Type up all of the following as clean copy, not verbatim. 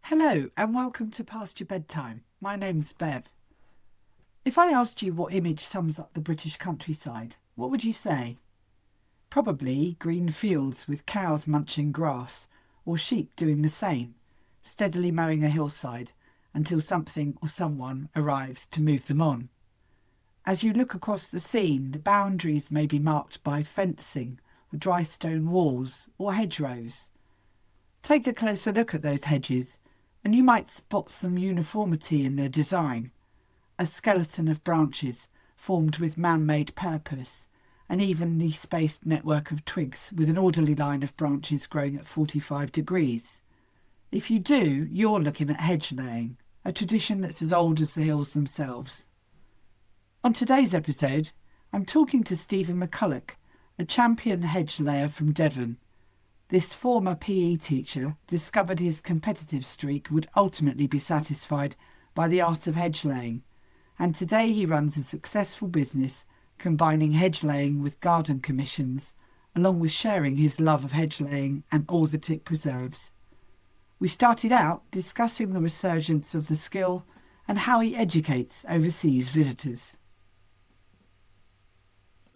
Hello and welcome to Past Your Bedtime. My name's Bev. If I asked you what image sums up the British countryside, what would you say? Probably green fields with cows munching grass or sheep doing the same, steadily mowing a hillside until something or someone arrives to move them on. As you look across the scene, the boundaries may be marked by fencing or dry stone walls or hedgerows. Take a closer look at those hedges and you might spot some uniformity in their design. A skeleton of branches formed with man-made purpose, an evenly spaced network of twigs with an orderly line of branches growing at 45 degrees. If you do, you're looking at hedge laying, a tradition that's as old as the hills themselves. On today's episode, I'm talking to Stephen McCulloch, a champion hedge layer from Devon. This former PE teacher discovered his competitive streak would ultimately be satisfied by the art of hedge laying, and today he runs a successful business combining hedge laying with garden commissions, along with sharing his love of hedge laying and all that it preserves. We started out discussing the resurgence of the skill and how he educates overseas visitors.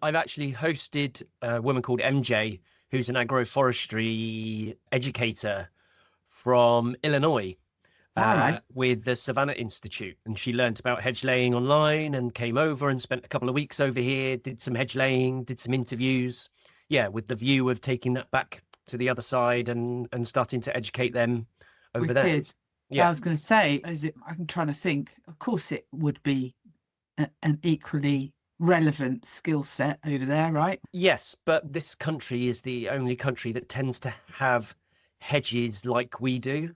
I've actually hosted a woman called MJ, who's an agroforestry educator from Illinois, with the Savannah Institute. And she learnt about hedge laying online and came over and spent a couple of weeks over here, did some hedge laying, did some interviews. Yeah, with the view of taking that back to the other side and starting to educate them over there. Wicked. Yeah. I was going to say, I'm trying to think, of course it would be an equally relevant skill set over there, right? Yes, but this country is the only country that tends to have hedges like we do.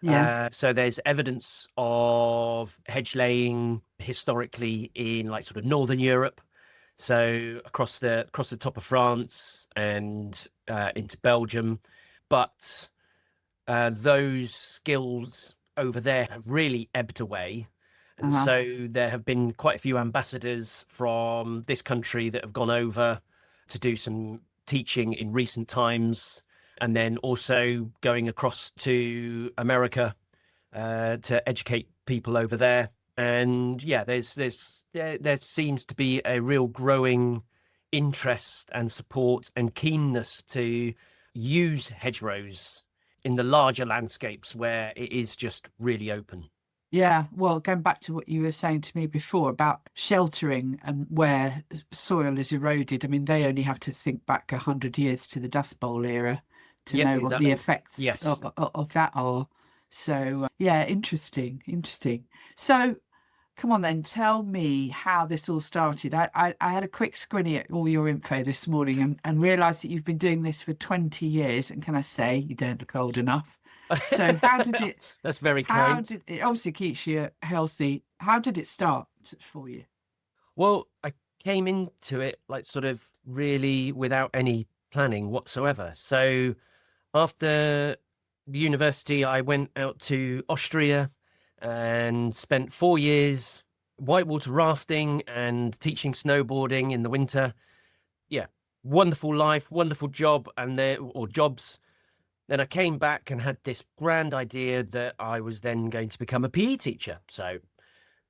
Yeah. So there's evidence of hedge laying historically in like sort of Northern Europe. So across the top of France and into Belgium. But those skills over there have really ebbed away. And so there have been quite a few ambassadors from this country that have gone over to do some teaching in recent times, and then also going across to America to educate people over there. And yeah, there seems to be a real growing interest and support and keenness to use hedgerows in the larger landscapes where it is just really open. Yeah, well, going back to what you were saying to me before about sheltering and where soil is eroded, I mean, they only have to think back 100 years to the Dust Bowl era to know what the effects of that are. So, yeah, interesting. So, come on then, tell me how this all started. I had a quick squinny at all your info this morning and realised that you've been doing this for 20 years. And can I say, you don't look old enough. So how did it? That's very How kind. did it obviously keeps you healthy? How did it start for you? Well, I came into it like sort of really without any planning whatsoever. So after university, I went out to Austria and spent 4 years whitewater rafting and teaching snowboarding in the winter. Yeah, wonderful life, wonderful job, or jobs. Then I came back and had this grand idea that I was then going to become a PE teacher. So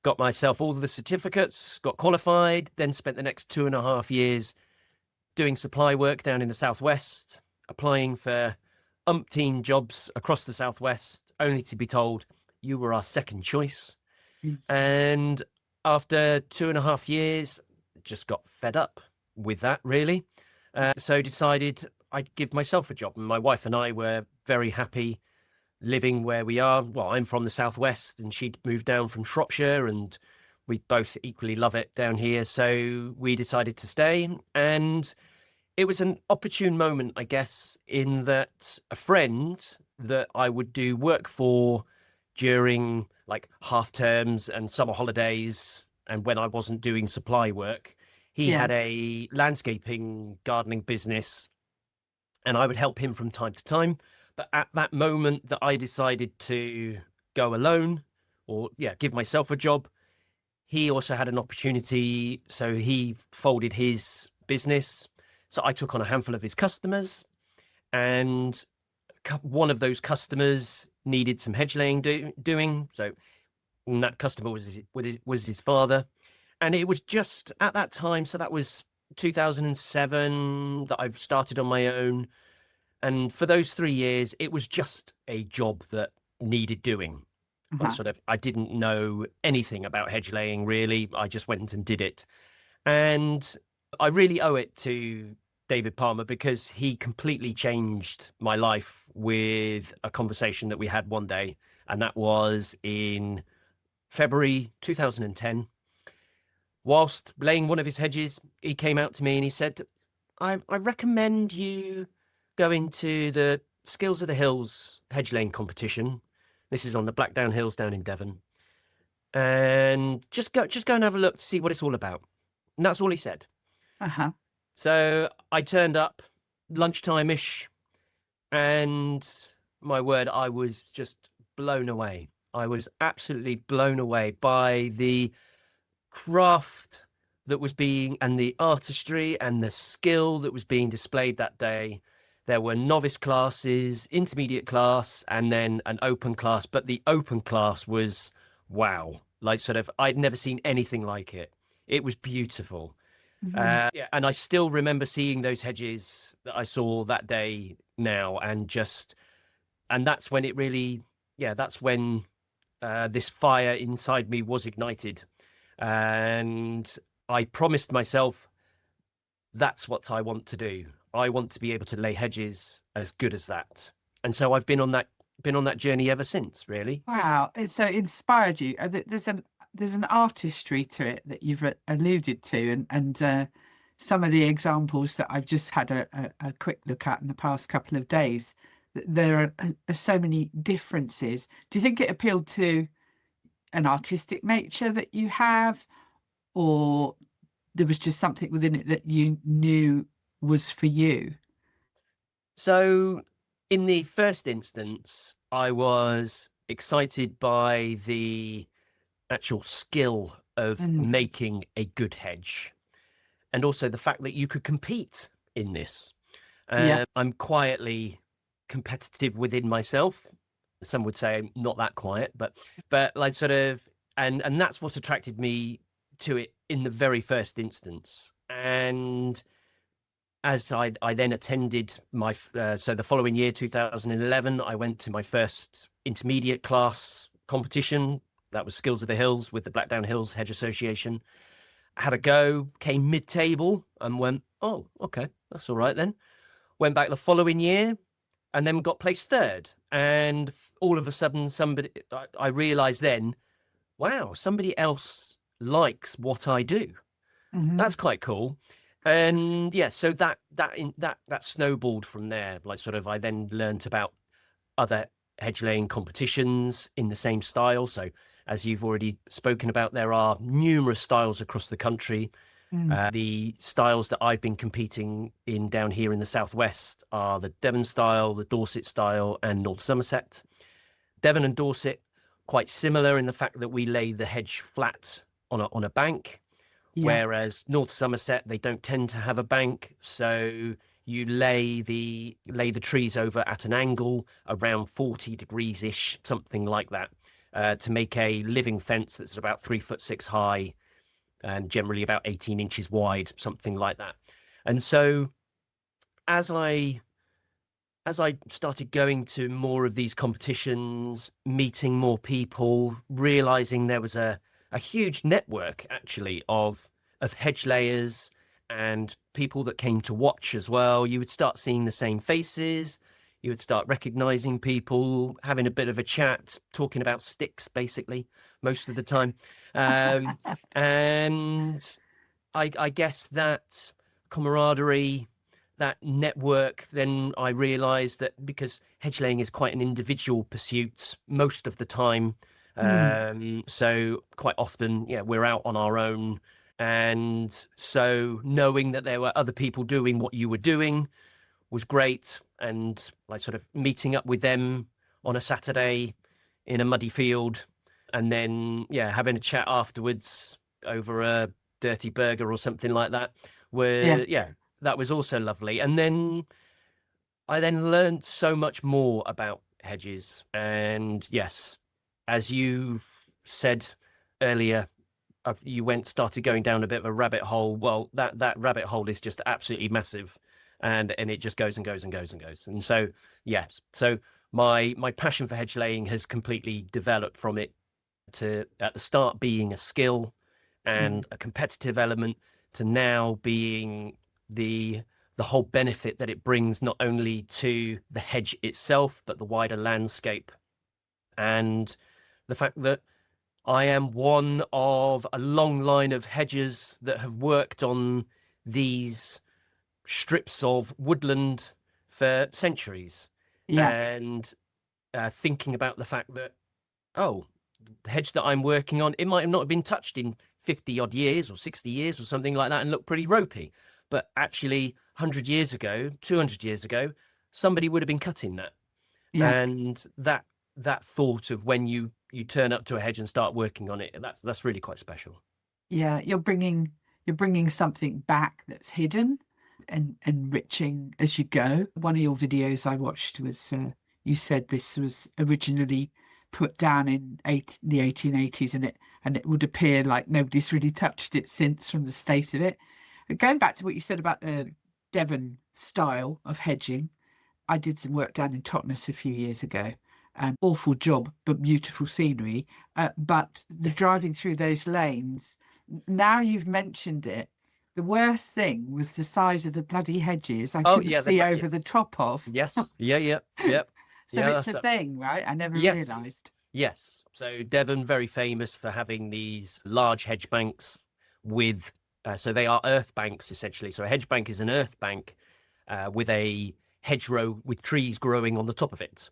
got myself all the certificates, got qualified, then spent the next 2.5 years doing supply work down in the Southwest, applying for umpteen jobs across the Southwest, only to be told you were our second choice. And after 2.5 years, just got fed up with that, really. So decided I'd give myself a job. And my wife and I were very happy living where we are. Well, I'm from the Southwest and she'd moved down from Shropshire, and we both equally love it down here. So we decided to stay. And it was an opportune moment, I guess, in that a friend that I would do work for during like half terms and summer holidays, and when I wasn't doing supply work, he had a landscaping gardening business, and I would help him from time to time. But at that moment that I decided to go alone, or give myself a job, he also had an opportunity. So he folded his business. So I took on a handful of his customers, and one of those customers needed some hedge laying doing. So and that customer was his father, and it was just at that time. So that was 2007 that I've started on my own, and for those 3 years, it was just a job that needed doing. Like Uh-huh. sort of, I didn't know anything about hedge laying really. I just went and did it, and I really owe it to David Palmer because he completely changed my life with a conversation that we had one day, and that was in February 2010. Whilst laying one of his hedges, he came out to me and he said, I recommend you go into the Skills of the Hills hedge laying competition. This is on the Blackdown Hills down in Devon. And just go and have a look to see what it's all about. And that's all he said. Uh-huh. So I turned up lunchtime-ish, and my word, I was just blown away. I was absolutely blown away by the craft that was being and the artistry and the skill that was being displayed that day. There were novice classes, intermediate class, and then an open class. But the open class was wow. Like sort of, I'd never seen anything like it. It was beautiful. Hmm. Yeah, and I still remember seeing those hedges that I saw that day now, and that's when it really, yeah, that's when this fire inside me was ignited. And I promised myself that's what I want to do. I want to be able to lay hedges as good as that. And so I've been on that journey ever since, really. Wow. So it inspired you. There's an artistry to it that you've alluded to, and some of the examples that I've just had a quick look at in the past couple of days. There are so many differences. Do you think it appealed to an artistic nature that you have, or there was just something within it that you knew was for you? So in the first instance, I was excited by the actual skill of Mm. making a good hedge, and also the fact that you could compete in this. Yeah. I'm quietly competitive within myself. Some would say not that quiet, but like sort of, and that's what attracted me to it in the very first instance. And as I then attended so the following year, 2011, I went to my first intermediate class competition. That was Skills of the Hills with the Blackdown Hills Hedge Association. Had a go, came mid-table, and went, oh, okay, that's all right then. Went back the following year, and then got placed third. And all of a sudden, I realised then, wow, somebody else likes what I do. Hmm. That's quite cool. And yeah, so that snowballed from there. Like sort of, I then learnt about other hedge laying competitions in the same style. So as you've already spoken about, there are numerous styles across the country. Mm. The styles that I've been competing in down here in the southwest are the Devon style, the Dorset style, and North Somerset. Devon and Dorset quite similar in the fact that we lay the hedge flat on a bank, Yeah. whereas North Somerset they don't tend to have a bank, so you lay the trees over at an angle around 40 degrees ish, something like that, to make a living fence that's about 3'6" high and generally about 18 inches wide, something like that. And so as I as I started going to more of these competitions, meeting more people, realizing there was a huge network actually of hedge layers and people that came to watch as well. You would start seeing the same faces. You would start recognizing people, having a bit of a chat, talking about sticks basically most of the time. Um, and I guess that camaraderie, that network, then I realized that because hedge laying is quite an individual pursuit most of the time. Mm. So quite often, yeah, we're out on our own. And so knowing that there were other people doing what you were doing was great. And like sort of meeting up with them on a Saturday in a muddy field, and then yeah, having a chat afterwards over a dirty burger or something like that. Yeah. Where yeah, that was also lovely. And then I then learned so much more about hedges. And yes, as you said earlier, you started going down a bit of a rabbit hole. Well, that rabbit hole is just absolutely massive, and it just goes and goes and goes and goes. And so yes, so my passion for hedge laying has completely developed from it to at the start being a skill and a competitive element to now being the whole benefit that it brings not only to the hedge itself but the wider landscape, and the fact that I am one of a long line of hedgers that have worked on these strips of woodland for centuries, Yeah. and thinking about the fact that, oh, the hedge that I'm working on, it might have not been touched in 50 odd years or 60 years or something like that and look pretty ropey. But actually, 100 years ago, 200 years ago, somebody would have been cutting that. Yeah. And that thought of when you turn up to a hedge and start working on it, that's really quite special. Yeah. You're bringing something back that's hidden and enriching as you go. One of your videos I watched was you said this was originally put down in the 1880s, and it would appear like nobody's really touched it since, from the state of it. And going back to what you said about the Devon style of hedging, I did some work down in Totnes a few years ago. Awful job, but beautiful scenery. But the driving through those lanes, now you've mentioned it, the worst thing was the size of the bloody hedges. I couldn't see over the top of. Yes. Yep. So yeah, it's a thing, right? I never Yes. realised. Yes. So Devon, very famous for having these large hedge banks with, so they are earth banks essentially. So a hedge bank is an earth bank with a hedgerow with trees growing on the top of it.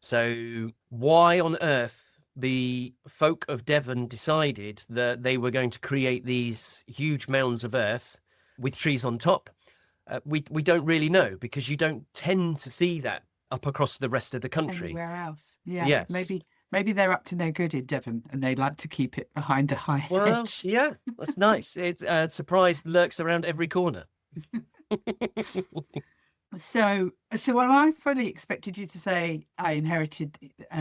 So why on earth the folk of Devon decided that they were going to create these huge mounds of earth with trees on top, we don't really know, because you don't tend to see that up across the rest of the country. Anywhere else. Yeah. Yes. Maybe they're up to no good in Devon and they like to keep it behind a high hedge. Yeah, that's nice. It's surprise lurks around every corner. So well, I fully expected you to say I inherited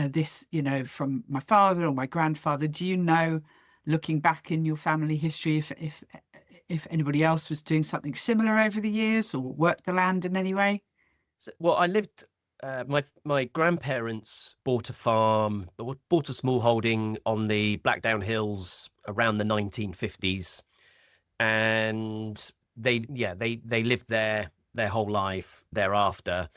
this, from my father or my grandfather. Do you know, looking back in your family history, if anybody else was doing something similar over the years or worked the land in any way? So, well, I lived. My grandparents bought a farm, bought a small holding on the Blackdown Hills around the 1950s, and they lived there their whole life thereafter.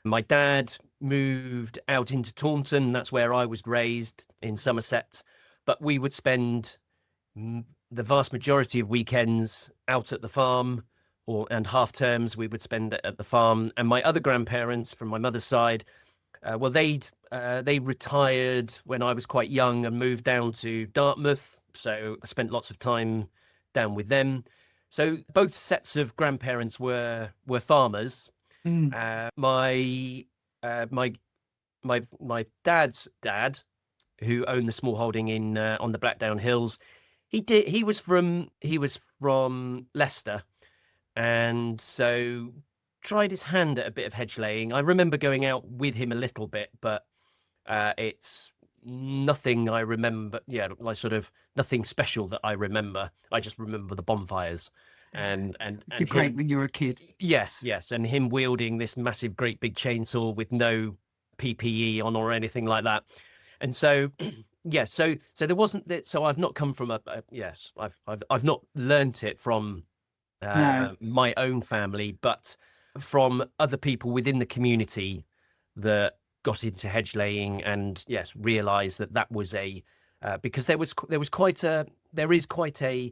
My dad moved out into Taunton. That's where I was raised, in Somerset. But we would spend the vast majority of weekends out at the farm, and half terms we would spend at the farm. And my other grandparents from my mother's side, well, they retired when I was quite young and moved down to Dartmouth. So I spent lots of time down with them. So both sets of grandparents were farmers. My dad's dad, who owned the small holding in on the Blackdown Hills, he was from Leicester, and so tried his hand at a bit of hedge laying. I remember going out with him a little bit, but it's nothing I remember. Yeah, like sort of nothing special that I remember. I just remember the bonfires and You're great when you're a kid. Yes, and him wielding this massive, great big chainsaw with no PPE on or anything like that. And so, yeah, so there wasn't that. So I've not come from I've not learnt it from my own family, but from other people within the community that got into hedge laying, and yes, realised that was because there is quite a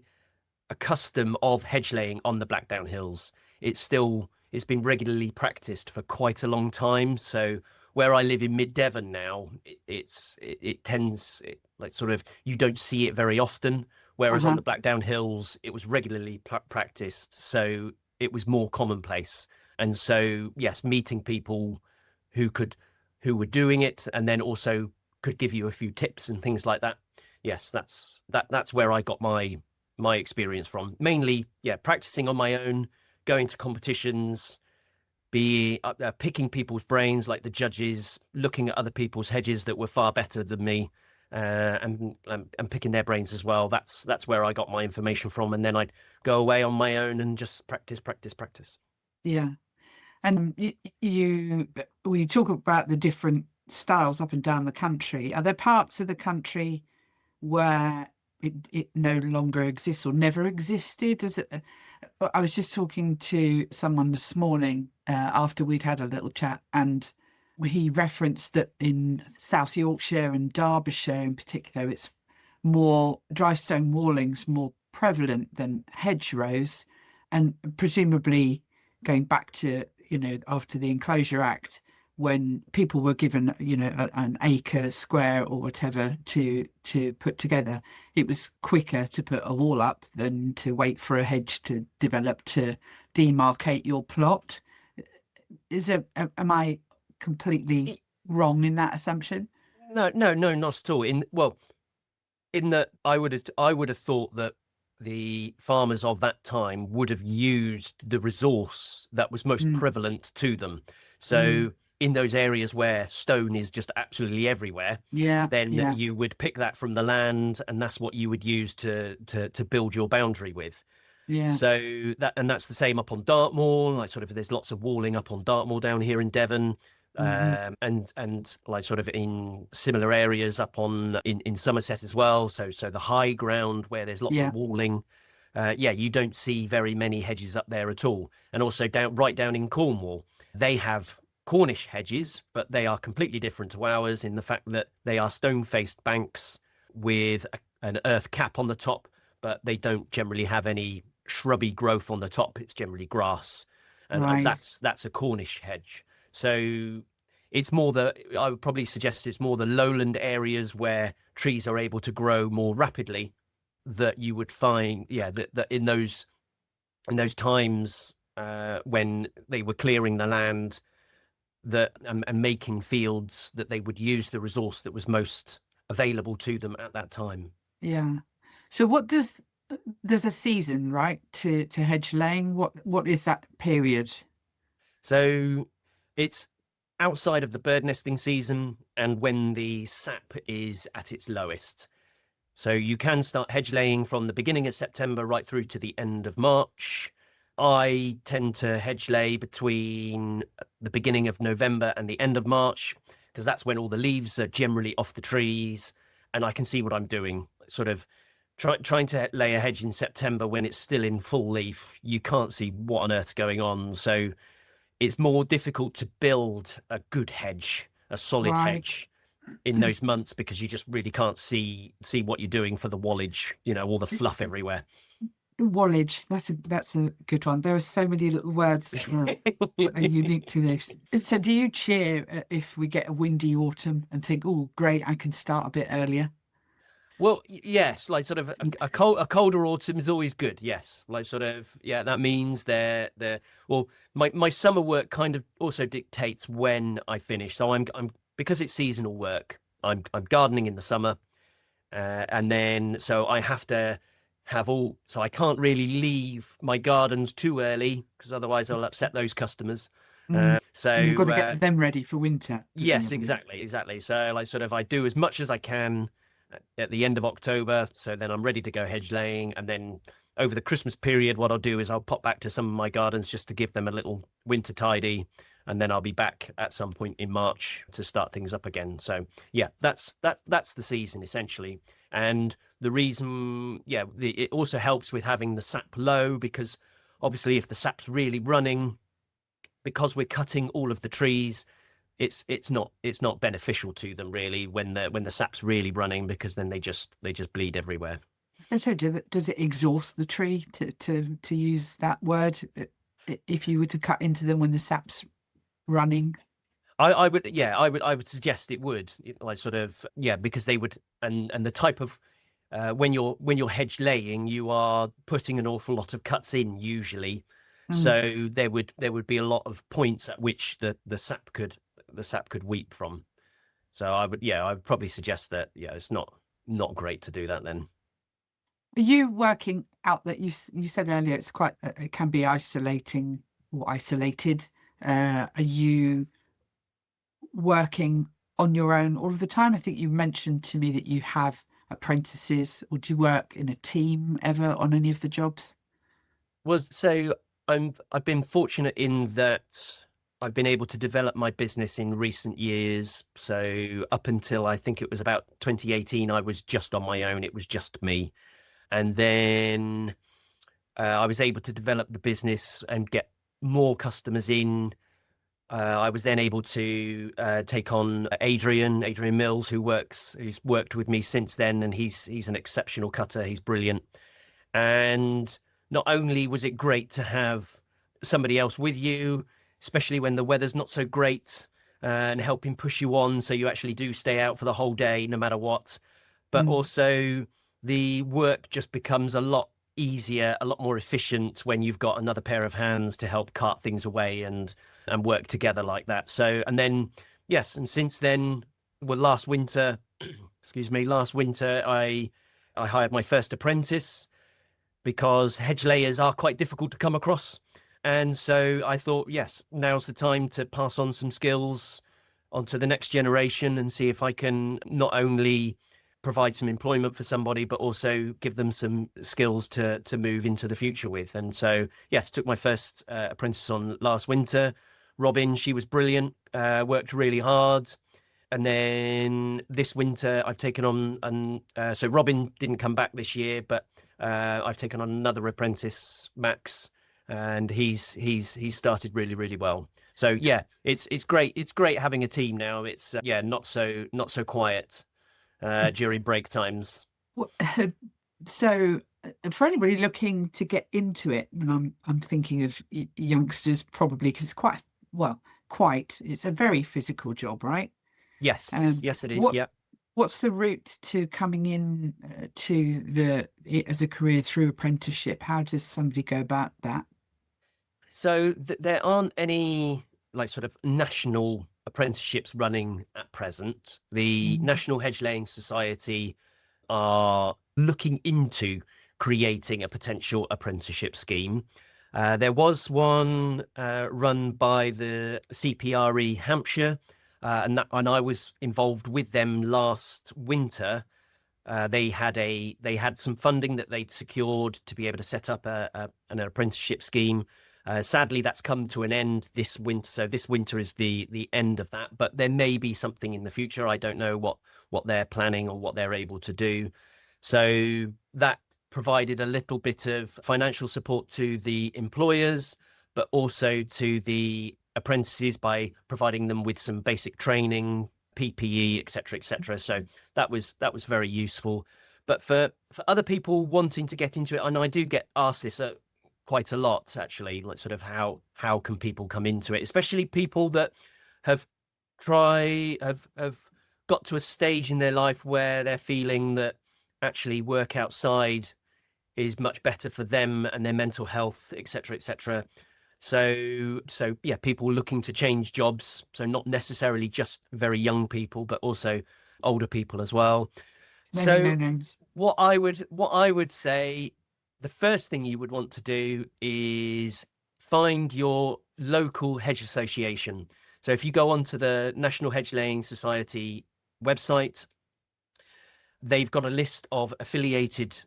custom of hedge laying on the Blackdown Hills. It's been regularly practiced for quite a long time. So where I live in mid Devon now, it tends like sort of, you don't see it very often. Whereas on the Blackdown Hills, it was regularly practiced, so it was more commonplace. And so yes, meeting people who were doing it, and then also could give you a few tips and things like that. Yes, that's where I got my experience from. Mainly, yeah, practicing on my own, going to competitions, be picking people's brains, like the judges, looking at other people's hedges that were far better than me, and picking their brains as well. That's where I got my information from, and then I'd go away on my own and just practice, practice, practice. Yeah. And we talk about the different styles up and down the country. Are there parts of the country where it no longer exists or never existed? Does it? I was just talking to someone this morning after we'd had a little chat, and he referenced that in South Yorkshire and Derbyshire in particular, it's more dry stone walling's more prevalent than hedgerows, and presumably going back to, after the Enclosure Act, when people were given, an acre square or whatever to put together, it was quicker to put a wall up than to wait for a hedge to develop to demarcate your plot. Am I completely wrong in that assumption? No, no, no, not at all. In that I would have thought that the farmers of that time would have used the resource that was most Mm, prevalent to them. mm, So in those areas where stone is just absolutely everywhere, yeah, then yeah, you would pick that from the land, and that's what you would use to build your boundary with. yeah. So that's the same up on Dartmoor. Like sort of, there's lots of walling up on Dartmoor down here in Devon, Hmm. and like sort of in similar areas up in Somerset as well. So the high ground where there's lots Yeah, of walling. Yeah, you don't see very many hedges up there at all. And also right down in Cornwall, they have Cornish hedges, but they are completely different to ours in the fact that they are stone-faced banks with an earth cap on the top, but they don't generally have any shrubby growth on the top. It's generally grass, and right. that's a Cornish hedge. So it's more I would probably suggest it's more the lowland areas where trees are able to grow more rapidly that you would find, yeah, that in those times when they were clearing the land, that and making fields, that they would use the resource that was most available to them at that time. Yeah. So what does there's a season, right, to hedge laying? What is that period? So it's outside of the bird nesting season and when the sap is at its lowest. So you can start hedge laying from the beginning of September right through to the end of March. I tend to hedge lay between the beginning of November and the end of March, because that's when all the leaves are generally off the trees and I can see what I'm doing. Sort of trying to lay a hedge in September when it's still in full leaf, you can't see what on earth's going on. So it's more difficult to build a good hedge, a solid Right. hedge in those months, because you just really can't see what you're doing for the wallage, all the fluff everywhere. Wallage. That's a good one. There are so many little words that are unique to this. So do you cheer if we get a windy autumn and think, oh, great, I can start a bit earlier? Well, yes, like sort of a colder autumn is always good. Yes, like sort of, yeah, that means they're well, my summer work kind of also dictates when I finish. So I'm because it's seasonal work. I'm gardening in the summer, and then so I have to so I can't really leave my gardens too early because otherwise I'll upset those customers. Mm. And you've got So to get them ready for winter, yes, presumably. exactly, exactly. So like sort of I do as much as I can at the end of October, so then I'm ready to go hedge laying, and then over the Christmas period, what I'll do is I'll pop back to some of my gardens just to give them a little winter tidy, and then I'll be back at some point in March to start things up again. So yeah, that's the season essentially. And the reason, yeah, it also helps with having the sap low, because obviously if the sap's really running, because we're cutting all of the trees, it's not beneficial to them really when the sap's really running, because then they just bleed everywhere. And so does it exhaust the tree, to use that word, if you were to cut into them when the sap's running? I would, yeah, I would suggest it would, like sort of, yeah, because they would, and the type of when you're hedge laying, you are putting an awful lot of cuts in usually, Mm. so there would be a lot of points at which the sap could weep from. So I would probably suggest that, yeah, it's not great to do that then. Are you working out that you said earlier it's quite it can be isolating or isolated Are you working on your own all of the time? I think you mentioned to me that you have apprentices, or do you work in a team ever on any of the jobs? Was so I've been fortunate in that I've been able to develop my business in recent years. So up until I think it was about 2018, I was just on my own. It was just me. And then I was able to develop the business and get more customers in. I was then able to take on Adrian Mills, who's worked with me since then, and he's an exceptional cutter. He's brilliant. And not only was it great to have somebody else with you, especially when the weather's not so great, and helping push you on so you actually do stay out for the whole day, no matter what, but Mm. also the work just becomes a lot easier, a lot more efficient when you've got another pair of hands to help cart things away and work together like that. So, and then yes, and since then, well, last winter, excuse me, last winter, I hired my first apprentice because hedge layers are quite difficult to come across. And so I thought, yes, now's the time to pass on some skills onto the next generation and see if I can not only provide some employment for somebody, but also give them some skills to move into the future with. And so, yes, took my first apprentice on last winter. Robin, she was brilliant, worked really hard. And then this winter, I've taken on, and so Robin didn't come back this year, but I've taken on another apprentice, Max, and he's started really, really well. So yeah, it's great. It's great having a team now. It's yeah, not so quiet during break times. What- So, for anybody looking to get into it, and I'm thinking of youngsters probably because it's it's a very physical job, right? Yes, Um, yes, it is. what Yeah. what's the route to coming in to as a career through apprenticeship? How does somebody go about that? So there aren't any like sort of national apprenticeships running at present. The Mm. National Hedge Laying Society are looking into creating a potential apprenticeship scheme. There was one run by the CPRE Hampshire, and I was involved with them last winter. They had some funding that they'd secured to be able to set up an apprenticeship scheme. Sadly, that's come to an end this winter. So this winter is the end of that. But there may be something in the future. I don't know what they're planning or what they're able to do. So that provided a little bit of financial support to the employers, but also to the apprentices by providing them with some basic training, PPE, etc., etc. So that was very useful. But for other people wanting to get into it, and I do get asked this quite a lot actually, like sort of how can people come into it, especially people that have have got to a stage in their life where they're feeling that actually work outside is much better for them and their mental health, etc., etc. So yeah, people looking to change jobs. So not necessarily just very young people, but also older people as well. Naming no So names. what I would say, the first thing you would want to do is find your local hedge association. So if you go onto the National Hedge Laying Society website, they've got a list of affiliated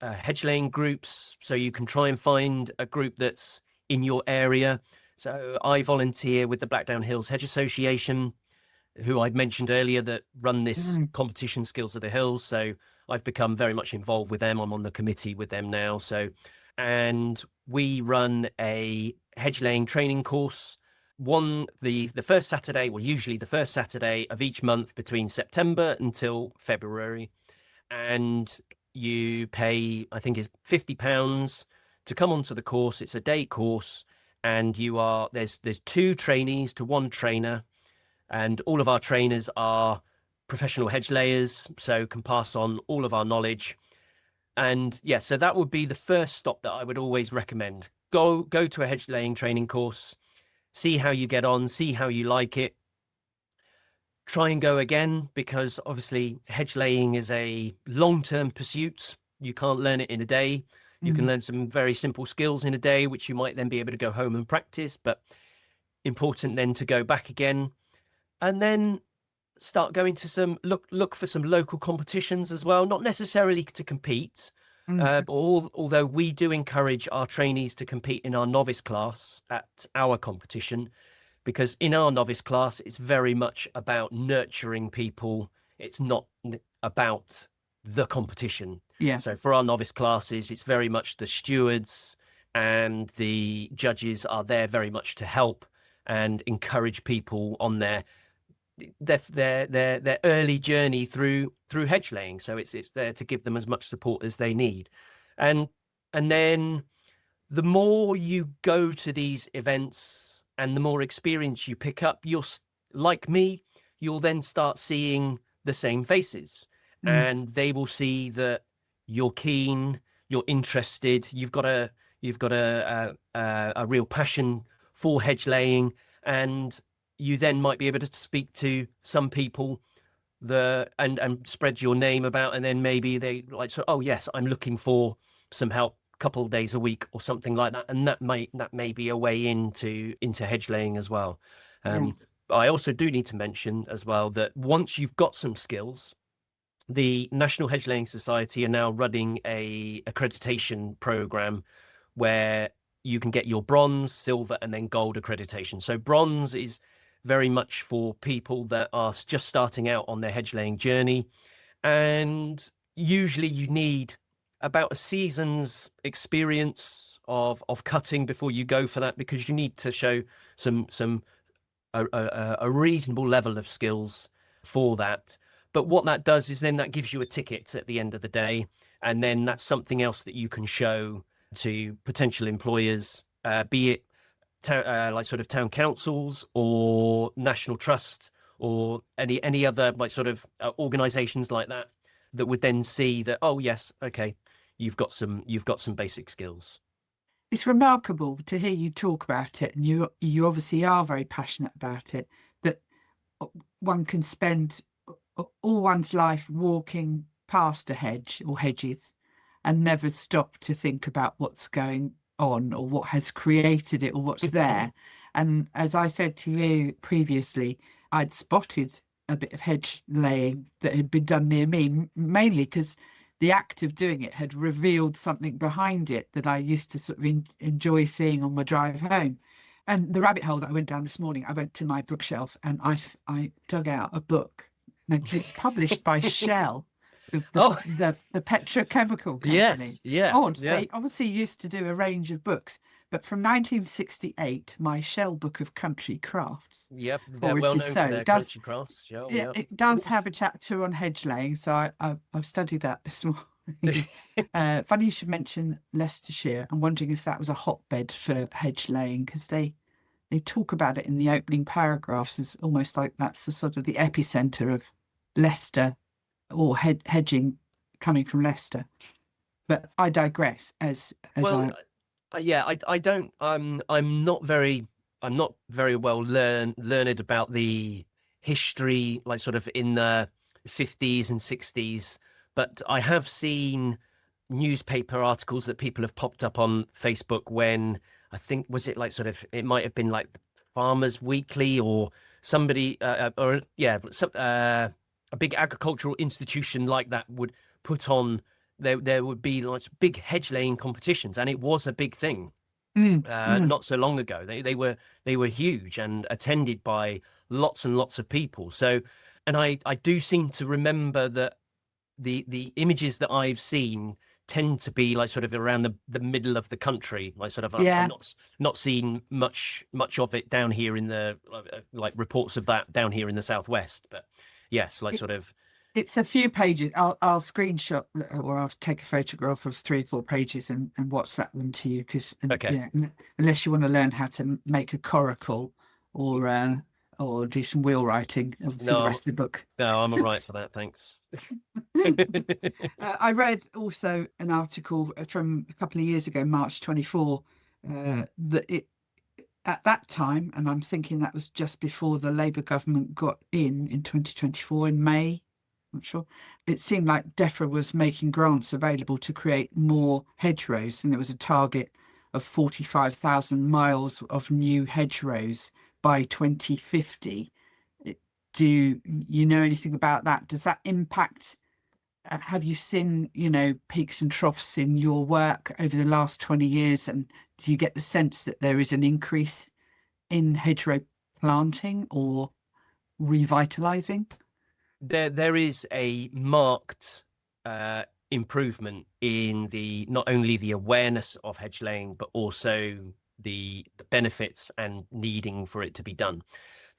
hedge laying groups, so you can try and find a group that's in your area. So I volunteer with the Blackdown Hills Hedge Association, who I'd mentioned earlier, that run this Mm. competition, Skills of the Hills. So I've become very much involved with them. I'm on the committee with them now. So, and we run a hedge laying training course. The first Saturday, well, usually the first Saturday of each month between September until February, and you pay, I think, is £50 to come onto the course. It's a day course, and there's two trainees to one trainer, and all of our trainers are professional hedge layers, so can pass on all of our knowledge. And yeah, so that would be the first stop that I would always recommend. Go to a hedge laying training course, see how you get on, see how you like it. Try and go again, because obviously hedge laying is a long-term pursuit. You can't learn it in a day. You can Mm. learn some very simple skills in a day, which you might then be able to go home and practice. But important then to go back again, and then start going to some look for some local competitions as well, not necessarily to compete. But although we do encourage our trainees to compete in our novice class at our competition, because in our novice class, it's very much about nurturing people. It's not about the competition. Yeah. So for our novice classes, it's very much the stewards and the judges are there very much to help and encourage people on their early journey through hedge laying. So it's there to give them as much support as they need. And then the more you go to these events and the more experience you pick up, like me, you'll then start seeing the same faces, and they will see that you're keen, you're interested, you've got a real passion for hedge laying, and you then might be able to speak to some people and spread your name about, and then maybe they like, so, oh yes, I'm looking for some help a couple of days a week or something like that, and that may be a way into hedge laying as well. But I also do need to mention as well that once you've got some skills, the National Hedge Laying Society are now running a accreditation program where you can get your bronze, silver, and then gold accreditation. So bronze is very much for people that are just starting out on their hedge laying journey. And usually you need about a season's experience of cutting before you go for that, because you need to show a reasonable level of skills for that. But what that does is then that gives you a ticket at the end of the day. And then that's something else that you can show to potential employers, be it like sort of town councils or national trust or any other like sort of organizations like that would then see that, oh yes, okay, you've got some basic skills. It's remarkable to hear you talk about it, and you obviously are very passionate about it, that one can spend all one's life walking past a hedge or hedges and never stop to think about what's going on or what has created it or what's there. And as I said to you previously, I'd spotted a bit of hedge laying that had been done near me, mainly because the act of doing it had revealed something behind it that I used to sort of enjoy seeing on my drive home. And the rabbit hole that I went down this morning, I went to my bookshelf and I dug out a book. And it's published by Shell, the petrochemical company. Yes, yeah. They obviously used to do a range of books, but from 1968, my Shell book of country crafts. Yep, they're well known for their country crafts. Yeah, it does have a chapter on hedge laying, so I've studied that this morning. Funny you should mention Leicestershire. I'm wondering if that was a hotbed for hedge laying, because they talk about it in the opening paragraphs as almost like that's the sort of the epicenter of Leicester or hedging coming from Leicester. But I digress. I don't. I'm not very well learned about the history, like sort of in the 50s and 60s. But I have seen newspaper articles that people have popped up on Facebook when, I think, was it like sort of, it might have been like Farmers Weekly or somebody, a big agricultural institution like that would put on, there would be like big hedge laying competitions, and it was a big thing not so long ago. They were huge and attended by lots and lots of people. So, and I do seem to remember that the images that I've seen tend to be like sort of around the middle of the country, like sort of I'm not seeing much of it down here in the like reports of that down here in the southwest. But yes, like sort of it's a few pages. I'll screenshot or I'll take a photograph of 3 or 4 pages and WhatsApp them to you, because unless you want to learn how to make a coracle or do some wheel writing, obviously the rest of the book. No, I'm all right for that, thanks. I read also an article from a couple of years ago, March 24, that it at that time, and I'm thinking that was just before the Labour government got in 2024 in May, I'm not sure, it seemed like DEFRA was making grants available to create more hedgerows, and there was a target of 45,000 miles of new hedgerows by 2050. Do you know anything about that? Does that impact? Have you seen, peaks and troughs in your work over the last 20 years? And do you get the sense that there is an increase in hedgerow planting or revitalizing? There is a marked improvement in the not only the awareness of hedge laying, but also the benefits and needing for it to be done.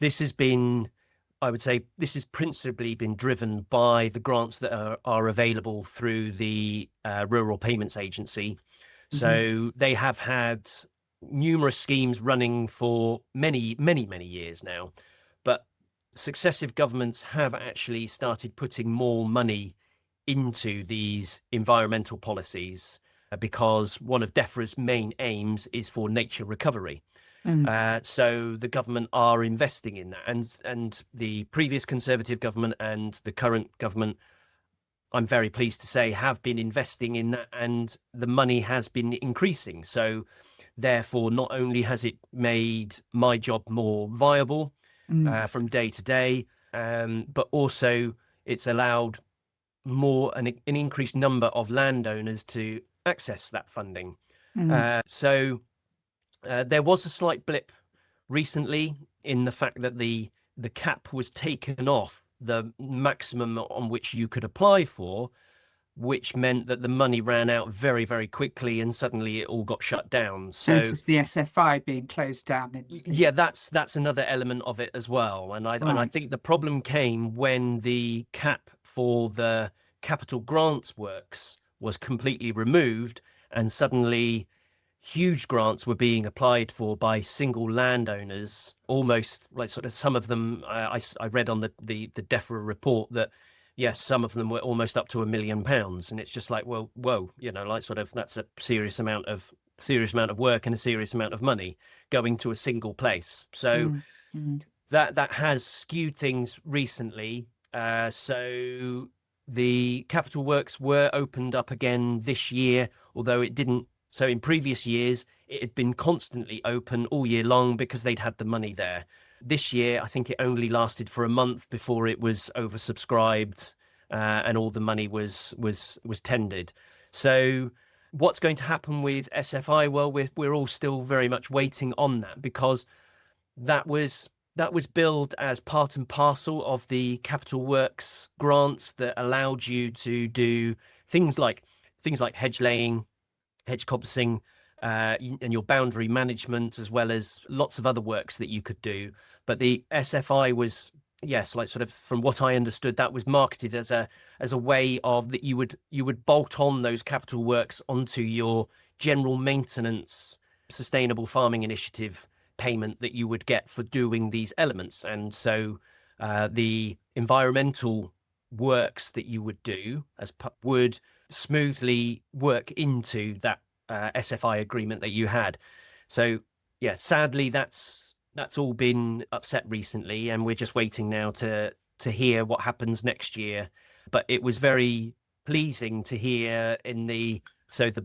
This has been, I would say, this has principally been driven by the grants that are available through the Rural Payments Agency. Hmm. So they have had numerous schemes running for many, many, many years now, but successive governments have actually started putting more money into these environmental policies because one of DEFRA's main aims is for nature recovery. Mm, So the government are investing in that, and the previous Conservative government and the current government, I'm very pleased to say, have been investing in that, and the money has been increasing. So therefore, not only has it made my job more viable mm, from day to day, but also it's allowed an increased number of landowners to access that funding. mm, There was a slight blip recently in the fact that the cap was taken off the maximum on which you could apply for, which meant that the money ran out very, very quickly and suddenly it all got shut down. This So is the SFI being closed down yeah, that's another element of it as well. And I right. think the problem came when the cap for the capital grants works was completely removed, and suddenly huge grants were being applied for by single landowners, almost like sort of some of them. I read on the DEFRA report that yes, some of them were almost up to £1 million, and it's just like, well, whoa, like sort of that's a serious amount of work and a serious amount of money going to a single place. So Mm, mm, that has skewed things recently. So the capital works were opened up again this year, although it didn't. So in previous years, it had been constantly open all year long because they'd had the money there. This year, I think it only lasted for a month before it was oversubscribed, and all the money was tendered. So what's going to happen with SFI? Well, we're all still very much waiting on that, because that was billed as part and parcel of the capital works grants that allowed you to do things like hedge laying, hedge coppicing, and your boundary management, as well as lots of other works that you could do. But the SFI was, yes, like sort of from what I understood, that was marketed as a way of that you would bolt on those capital works onto your general maintenance sustainable farming initiative payment that you would get for doing these elements. And so the environmental works that you would do would smoothly work into that SFI agreement that you had. So yeah, sadly that's all been upset recently, and we're just waiting now to hear what happens next year. But it was very pleasing to hear the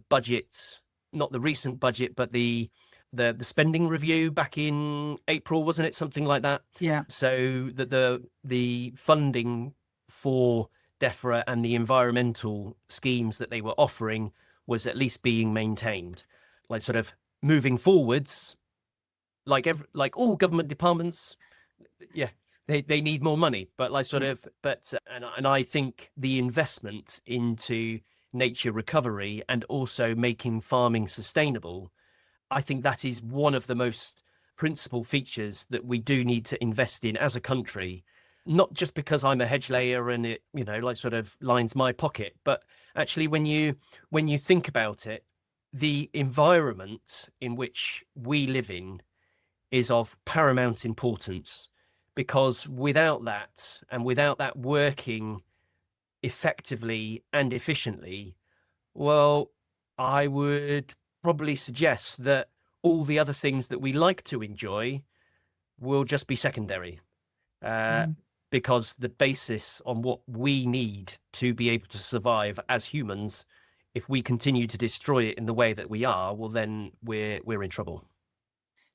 budget, not the recent budget, but the spending review back in April, wasn't it? Something like that. yeah. So that the funding for DEFRA and the environmental schemes that they were offering was at least being maintained. Like sort of moving forwards, like all government departments, yeah, they need more money, but like sort Yeah. of, but and I think the investment into nature recovery and also making farming sustainable, I think that is one of the most principal features that we do need to invest in as a country. Not just because I'm a hedge layer and it, like sort of lines my pocket, but actually when you think about it, the environment in which we live in is of paramount importance, because without that, and without that working effectively and efficiently, well, I would probably suggest that all the other things that we like to enjoy will just be secondary, uh, Mm. because the basis on what we need to be able to survive as humans, if we continue to destroy it in the way that we are, well, then we're in trouble.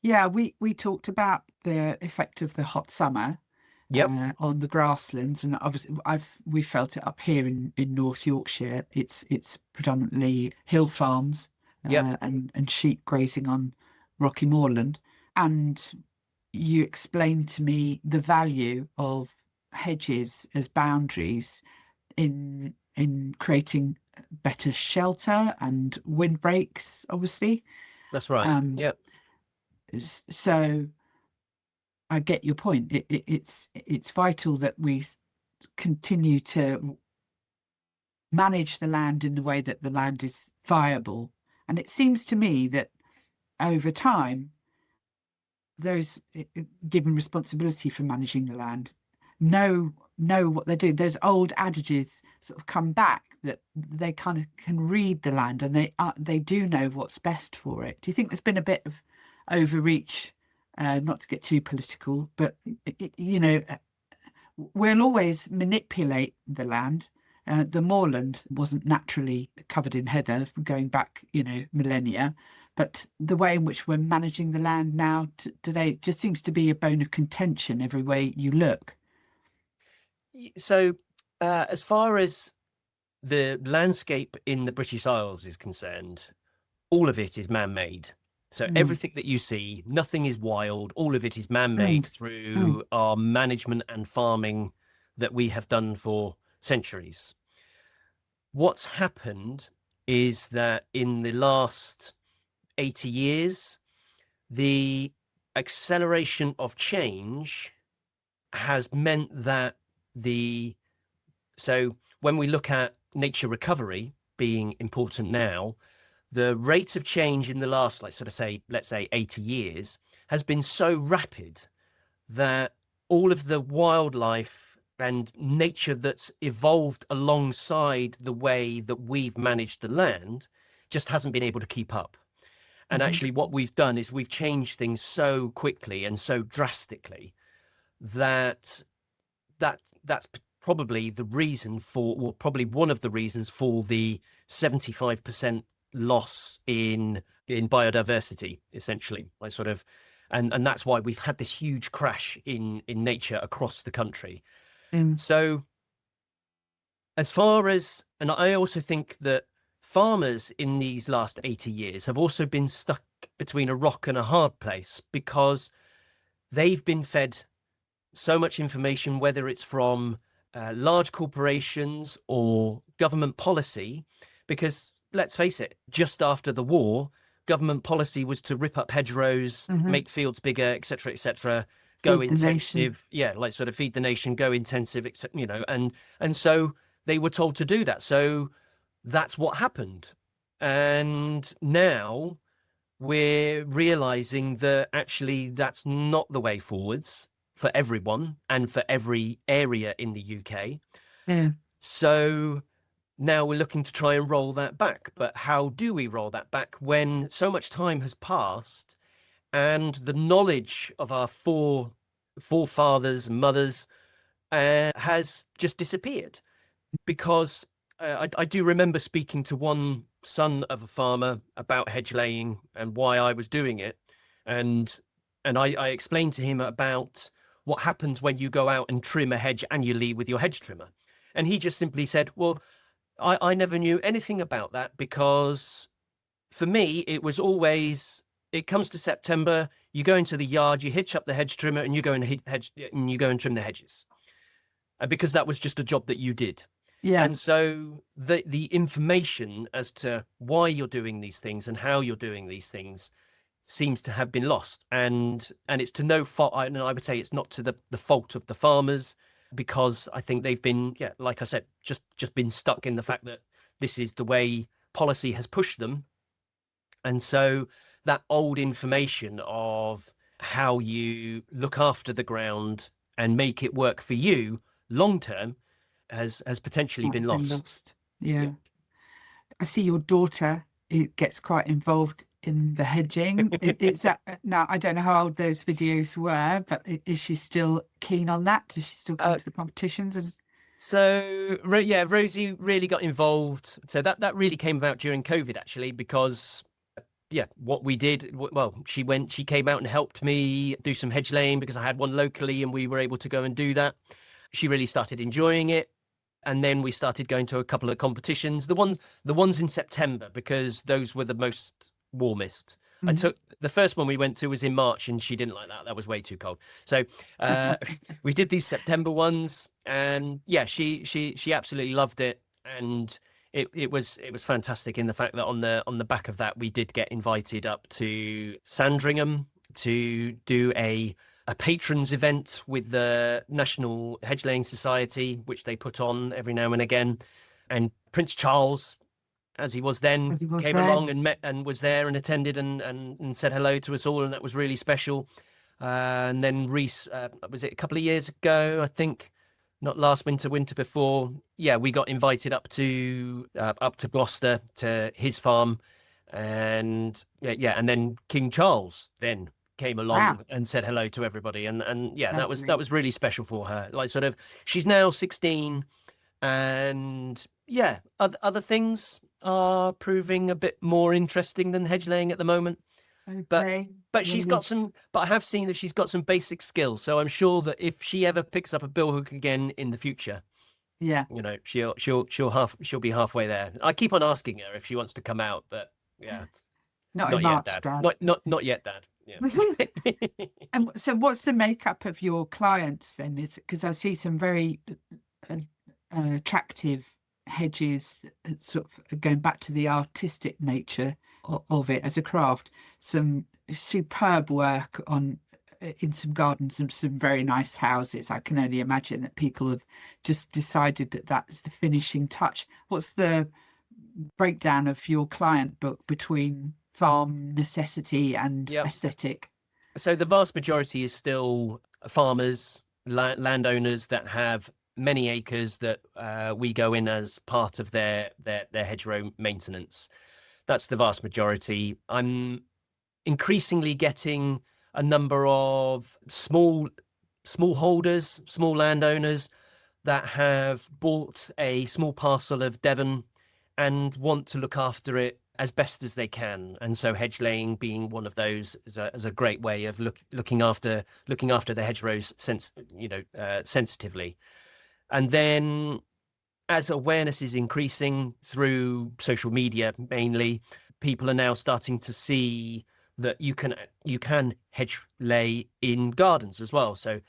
Yeah, we talked about the effect of the hot summer Yep, on the grasslands, and obviously we felt it up here in North Yorkshire. It's predominantly hill farms yep, and sheep grazing on rocky moorland. And you explained to me the value of hedges as boundaries in creating better shelter and windbreaks, obviously. that's right. Um, Yep. so I get your point. It's vital that we continue to manage the land in the way that the land is viable. And it seems to me that over time, those given responsibility for managing the land know what they're doing. Those old adages sort of come back that they kind of can read the land and they do know what's best for it. Do you think there's been a bit of overreach? Not to get too political, but we'll always manipulate the land. The moorland wasn't naturally covered in heather going back, millennia. But the way in which we're managing the land now today just seems to be a bone of contention every way you look. So, as far as the landscape in the British Isles is concerned, all of it is man-made. So Mm, everything that you see, nothing is wild. All of it is man-made mm, mm, through our management and farming that we have done for centuries. What's happened is that in the last 80 years, the acceleration of change has meant that the so when we look at nature recovery being important now, the rate of change in the last, like sort of say, let's say 80 years has been so rapid that all of the wildlife and nature that's evolved alongside the way that we've managed the land just hasn't been able to keep up. And mhm. actually, what we've done is we've changed things so quickly and so drastically that that's probably the reason for, or probably one of the reasons for the 75% loss in biodiversity, essentially. Like sort of, and that's why we've had this huge crash in nature across the country. Mm, So as far as, and I also think that farmers in these last 80 years have also been stuck between a rock and a hard place because they've been fed so much information, whether it's from large corporations or government policy, because let's face it, just after the war, government policy was to rip up hedgerows, mhm. make fields bigger, etc., go Feed the nation. intensive, yeah, like sort of feed the nation, go intensive, etc., and so they were told to do that. So that's what happened. And now we're realizing that actually that's not the way forwards for everyone and for every area in the UK. Yeah. So now we're looking to try and roll that back. But how do we roll that back when so much time has passed and the knowledge of our forefathers and mothers has just disappeared? Because I do remember speaking to one son of a farmer about hedge laying and why I was doing it, and I explained to him about what happens when you go out and trim a hedge annually with your hedge trimmer, and he just simply said, "Well, I never knew anything about that because for me it was always." It comes to September, you go into the yard, you hitch up the hedge trimmer, and you go and you go and trim the hedges, because that was just a job that you did. Yeah. And so the information as to why you're doing these things and how you're doing these things seems to have been lost. And it's to no fault. And I would say it's not to the fault of the farmers, because I think they've been, yeah, like I said, just been stuck in the fact that this is the way policy has pushed them. And so that old information of how you look after the ground and make it work for you long term has potentially been Might been lost. lost. Yeah. Yeah. I see your daughter, it gets quite involved in the hedging. It's that now I don't know how old those videos were, but is she still keen on that? Does she still come Uh, to the competitions? And so yeah, Rosie really got involved. So that really came about during COVID, actually, because yeah, what we did, well, she came out and helped me do some hedge laying because I had one locally and we were able to go and do that. She really started enjoying it. And then we started going to a couple of competitions, the ones in September, because those were the most warmest. I Hmm. took the first one we went to was in March and she didn't like that. That was way too cold. So uh, we did these September ones, and yeah, she absolutely loved it. And it was fantastic in the fact that on the back of that we did get invited up to Sandringham to do a patrons event with the National Hedge Laying Society, which they put on every now and again. And Prince Charles, as he was then, As it was came then. along and met and was there and attended and said hello to us all, and that was really special. And then Reese, was it a couple of years ago, I think, not last winter, winter before? Yeah, we got invited up to Gloucester to his farm, and yeah, and then King Charles then came Wow, along and said hello to everybody, and yeah, that was lovely. that was really special for her. Like, sort of, she's now 16, and yeah, other things are proving a bit more interesting than hedge laying at the moment. But Okay. but Well, she's got some. But I have seen that she's got some basic skills, so I'm sure that if she ever picks up a billhook again in the future, yeah, she'll be halfway there. I keep on asking her if she wants to come out, but yeah, not in not yet, March, Dad. Dad. Not yet, Dad. Yeah. And so, what's the makeup of your clients then? Is because I see some very uh, attractive hedges, sort of going back to the artistic nature of it as a craft. Some superb work on in some gardens and some very nice houses. I can only imagine that people have just decided that that's the finishing touch. What's the breakdown of your client book between farm necessity and Yep. aesthetic? So the vast majority is still farmers, landowners that have many acres that we go in as part of their hedgerow maintenance. That's the vast majority. I'm increasingly getting a number of small holders, small landowners that have bought a small parcel of Devon and want to look after it as best as they can. And so hedge laying being one of those is a great way of looking after the hedgerows sensitively. And then as awareness is increasing through social media mainly, people are now starting to see that you can hedge lay in gardens as well. So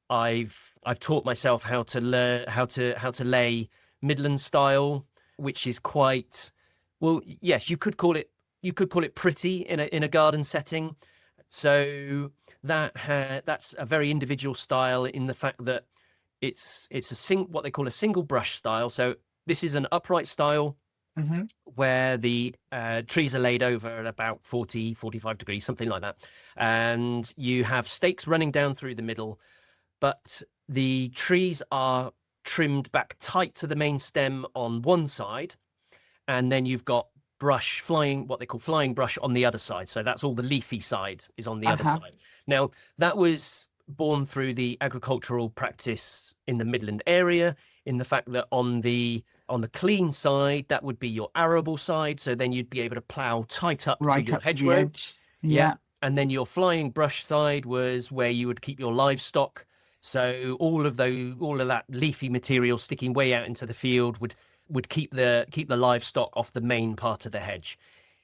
I've taught myself how to learn how to lay Midland style, which is quite, well, yes, you could call it pretty in a garden setting. So that's a very individual style in the fact that it's what they call a single brush style. So this is an upright style Hmm. where the trees are laid over at about 40-45 degrees, something like that, and you have stakes running down through the middle, but the trees are trimmed back tight to the main stem on one side, and then you've got what they call flying brush on the other side. So that's all the leafy side is on the other Uh-huh. side. Now, that was born through the agricultural practice in the Midland area, in the fact that on the clean side, that would be your arable side. So then you'd be able to plow tight up to Right your up to the hedgerow. edge. Yeah. Yeah. And then your flying brush side was where you would keep your livestock. So all of that leafy material sticking way out into the field would keep the livestock off the main part of the hedge.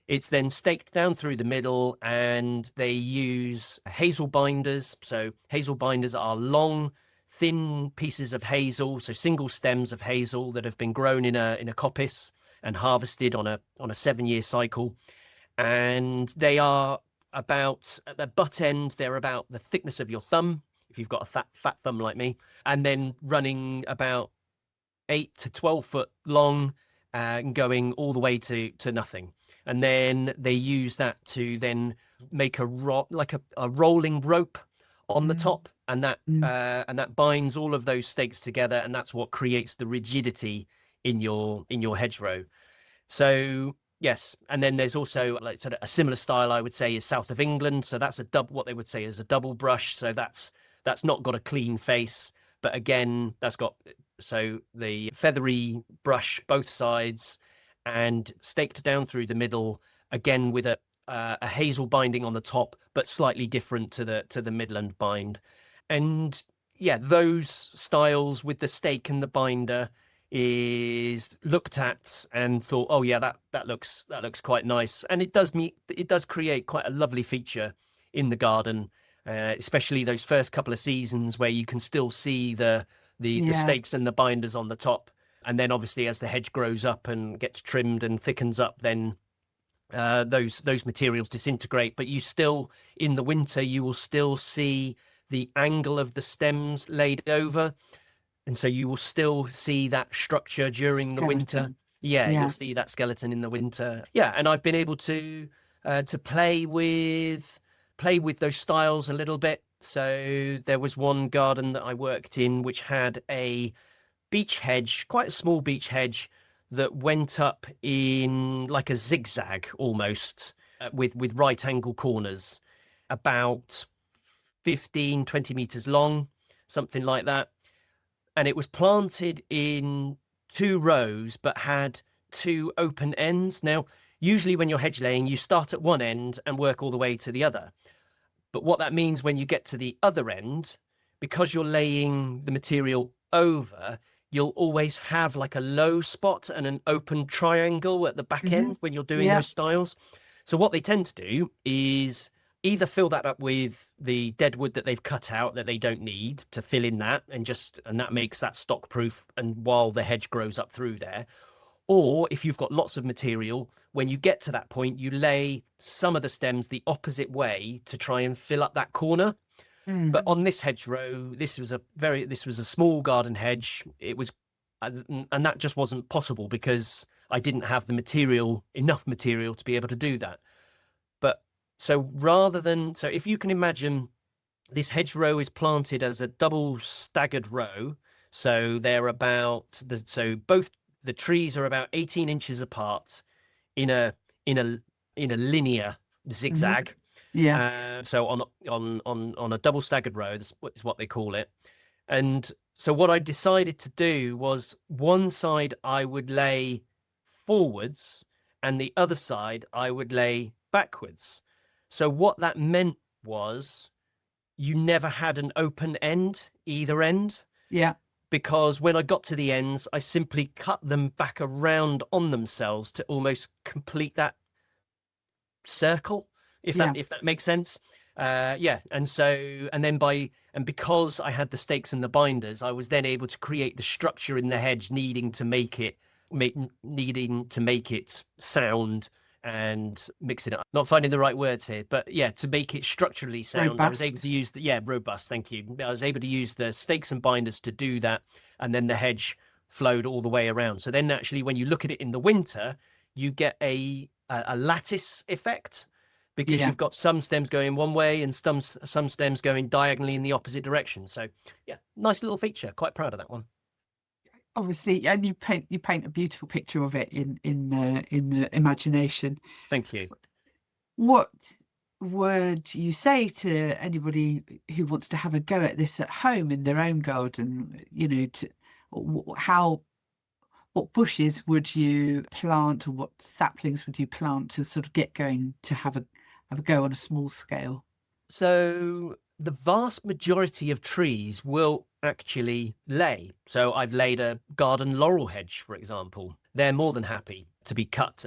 It's then staked down through the middle, and they use hazel binders. So hazel binders are long, thin pieces of hazel, so single stems of hazel that have been grown in a coppice and harvested on a 7-year cycle. And they are about, at the butt end, they're about the thickness of your thumb, if you've got a fat thumb like me, and then running about 8 to 12 foot long, and going all the way to nothing. And then they use that to then make like a rolling rope on the Mm, top, and that mm. uh, and that binds all of those stakes together, and that's what creates the rigidity in your hedgerow. So yes, and then there's also like sort of a similar style I would say is south of England. So that's what they would say is a double brush. So that's not got a clean face, but again that's got, so the feathery brush both sides and staked down through the middle, again with a a hazel binding on the top, but slightly different to the midland bind. And yeah, those styles with the stake and the binder is looked at and thought, oh yeah, that looks quite nice, and it does create quite a lovely feature in the garden, especially those first couple of seasons where you can still see the Yeah. stakes and the binders on the top. And then obviously as the hedge grows up and gets trimmed and thickens up, then those materials disintegrate. But you still, in the winter, you will still see the angle of the stems laid over. And so you will still see that structure during the winter. Skeleton. Yeah, you'll Yeah. see that skeleton in the winter. Yeah, and I've been able to play with those styles a little bit. So there was one garden that I worked in which had a beech hedge, quite a small beech hedge that went up in like a zigzag almost, with right angle corners, about 15, 20 meters long, something like that. And it was planted in 2 rows, but had 2 open ends. Now, usually when you're hedge laying, you start at one end and work all the way to the other. But what that means when you get to the other end, because you're laying the material over, you'll always have like a low spot and an open triangle at the back Hmm. end when you're doing Yeah. those styles. So what they tend to do is either fill that up with the dead wood that they've cut out that they don't need to fill in that, and that makes that stock proof, and while the hedge grows up through there. Or if you've got lots of material, when you get to that point, you lay some of the stems the opposite way to try and fill up that corner. But Mm. on this hedgerow, this was a small garden hedge. It was, and that just wasn't possible because I didn't have enough material to be able to do that. But so if you can imagine, this hedgerow is planted as a double staggered row. So so both the trees are about 18 inches apart in a linear Hmm. zigzag. Yeah. So on a double staggered row, is what they call it. And so what I decided to do was one side I would lay forwards and the other side I would lay backwards. So what that meant was you never had an open end either end, Yeah. because when I got to the ends, I simply cut them back around on themselves to almost complete that circle, Yeah. if that makes sense. Yeah, and because I had the stakes and the binders, I was then able to create the structure in the hedge needing to make it sound and mix it up. Not finding the right words here, but yeah, to make it structurally sound, I was able Robust. to use robust. Thank you. I was able to use the stakes and binders to do that, and then the hedge flowed all the way around. So then, actually, when you look at it in the winter, you get a lattice effect because Yeah. you've got some stems going one way and some stems going diagonally in the opposite direction. So yeah, nice little feature. Quite proud of that one. Obviously, and you paint a beautiful picture of it in the imagination. Thank you. What would you say to anybody who wants to have a go at this at home in their own garden? How what bushes would you plant, or what saplings would you plant to sort of get going to have a go on a small scale? So the vast majority of trees will actually lay. So I've laid a garden laurel hedge, for example. They're more than happy to be cut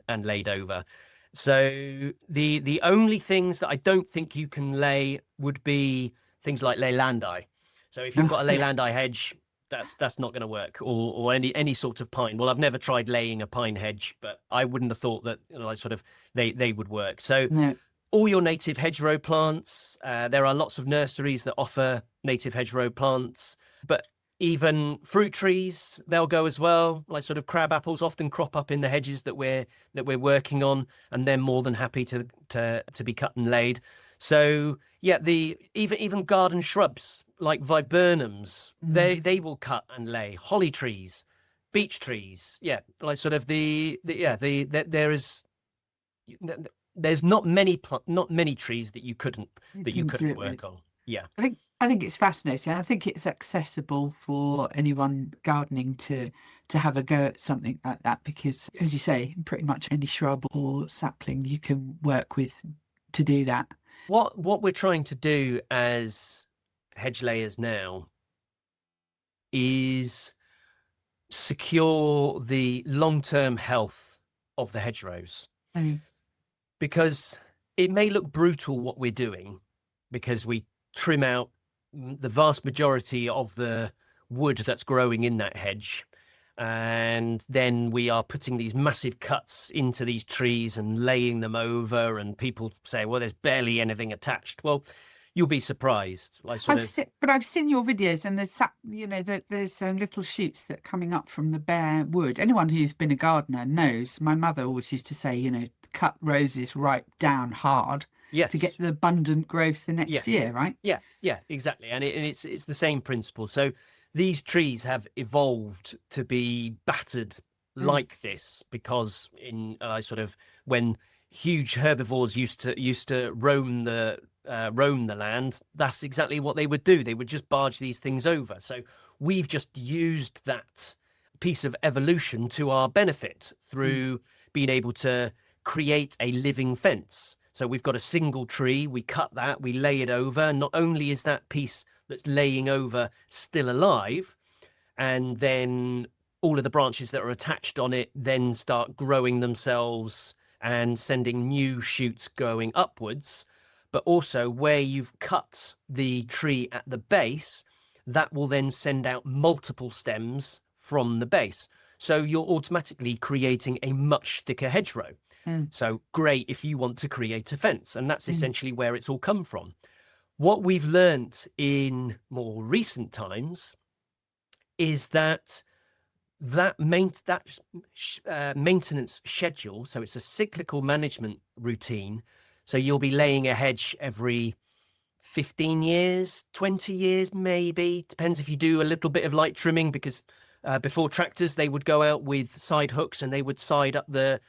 and laid over. So the only things that I don't think you can lay would be things like leylandi. So if you've Oh, got a yeah. leylandi hedge, that's not going to work, or any sort of pine. Well, I've never tried laying a pine hedge, but I wouldn't have thought that, like, sort of they would work. So No. all your native hedgerow plants. There are lots of nurseries that offer native hedgerow plants, but even fruit trees, they'll go as well. Like, sort of crab apples often crop up in the hedges that we're working on, and they're more than happy to be cut and laid. So yeah, the even garden shrubs like viburnums, Mm. they will cut and lay. Holly trees, beech trees, yeah, like sort of there is there's not many trees that you You that you can do couldn't it with. work on. Yeah. I think I think it's fascinating. I think it's accessible for anyone gardening to have a go at something like that because, as you say, pretty much any shrub or sapling you can work with to do that. What we're trying to do as hedge layers now is secure the long-term health of the hedgerows, Oh, because it may look brutal what we're doing, because we trim out the vast majority of the wood that's growing in that hedge, and then we are putting these massive cuts into these trees and laying them over, and people say, well, there's barely anything attached. Well, you'll be surprised, like sort of. But I've seen your videos, and there's little shoots that are coming up from the bare wood. Anyone who's been a gardener knows. My mother always used to say, cut roses right down hard to get Yes. the abundant growth the Yeah. next year, right? Yeah, exactly. And it's the same principle. So these trees have evolved to be battered Mm, like this because in sort of when huge herbivores used to roam the land, that's exactly what they would do. They would just barge these things over. So we've just used that piece of evolution to our benefit mm, through being able to create a living fence. So we've got a single tree, we cut that, we lay it over. Not only is that piece that's laying over still alive, and then all of the branches that are attached on it then start growing themselves and sending new shoots going upwards, but also where you've cut the tree at the base, that will then send out multiple stems from the base. So you're automatically creating a much thicker hedgerow. mm, So great if you want to create a fence, and that's mm, essentially where it's all come from. What we've learnt in more recent times is that maintenance schedule, so it's a cyclical management routine. So you'll be laying a hedge every 15 years, 20 years, maybe. Depends if you do a little bit of light trimming, because before tractors, they would go out with side hooks and they would side the